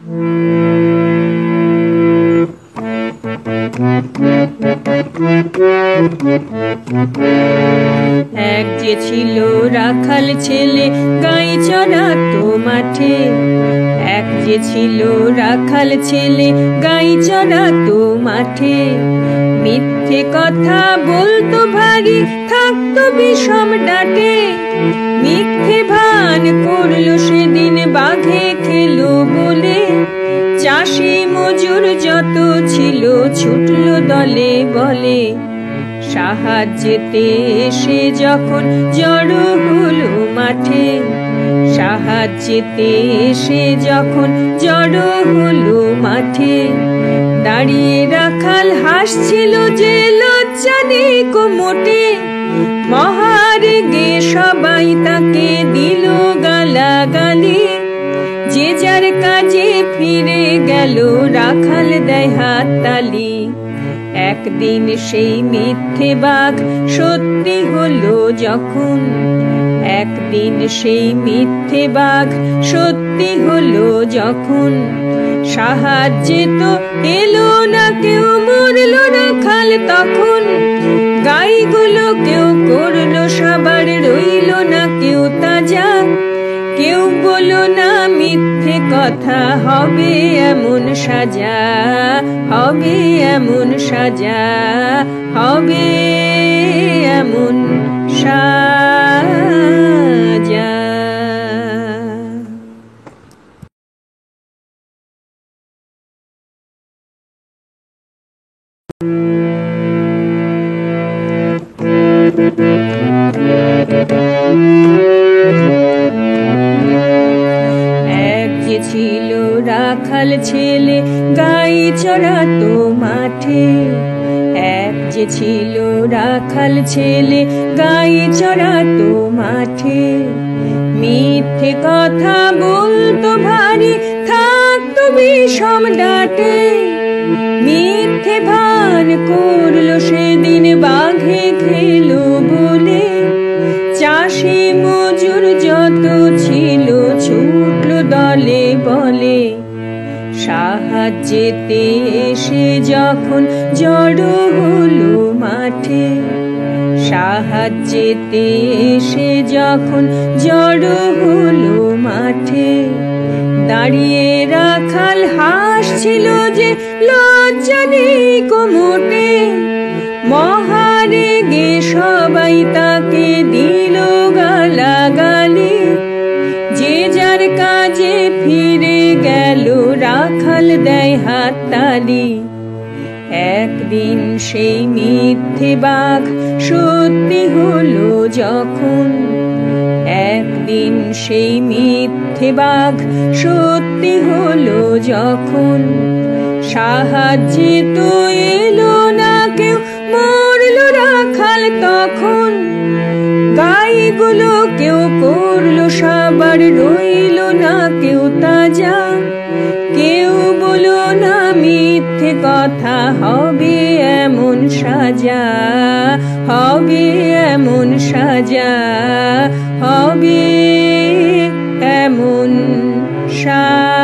এক যে ছিল রাখাল ছেলে গাই চড়াতো মাঠে, এক যে ছিল রাখাল ছেলে গাই চড়াতো মাঠে। মিথ্যে কথা বলতো ভারী, থাকতো বিষম ডাটে। মিথ্যে ভান করলো সেদিন বাঘে খেলো বলে। চাষি মজুর যত ছিল ছুটলো দলে বলে। সাহায্যেতে এসে যখন জড়ো হলো মাঠে, সাহায্যেতে এসে যখন জড়ো হলো মাঠে। দাঁড়িয়ে রাখাল হাসছিল যে লজ্জা নেই কো মোটে। মহারেগে সবাই তাকে দিল গালাগালি। যে যার কাজে ফিরে গেল রাখাল দেয় হাততালি। একদিন সেই মিথ্যে বাঘ সত্যি হলো যখন, একদিন সেই মিথ্যে বাঘ সত্যি হলো যখন। সাহায্যে তো এলো না কেউ, মরলো রাখাল তখন। গাইগুলো কেউ করলো সবার, রইল না কেউ তাজা। কেউ বলো না মিথ্যে কথা, হবে এমন সাজা, হবে এমন সাজা, হবে এমন সাজা। এক যে ছিল রাখাল ছেলে গাই চড়াতো মাঠে, এক যে ছিল রাখাল ছেলে গাই চড়াতো মাঠে। মিথ্যে কথা বলতো ভারী, থাকতো বিষম ডাটে। মিথ্যে ভান করলো সেদিন বাঘে খেলো বলে। চাষি মজুর যত ছিল ছুটলো দলে বলে। সাহায্যেতে এসে যখন জড়ো হলো মাঠে, সাহায্যেতে এসে যখন জড়ো হলো মাঠে। দাঁড়িয়ে রাখাল হাসছিল যে লজ্জা নেই কো মোটে। মহারেগে সবাই তাকে দিল গালাগালি। যে যার কাজে ফিরে গেল রাখাল দেয় হাততালি। একদিন সেই মিথ্যে বাঘ সত্যি হলো যখন, একদিন সেই মিথ্যে বাঘ সত্যি হলো যখন। সাহায্যে তো এলো না কেউ, মরলো রাখাল তখন। গাইগুলো কেউ করলো সবার, রইল না কেউ তাজা। কেউ বলো না মিথ্যে কথা, হবে এমন সাজা, হবে এমন সাজা, হবে এমন সাজা।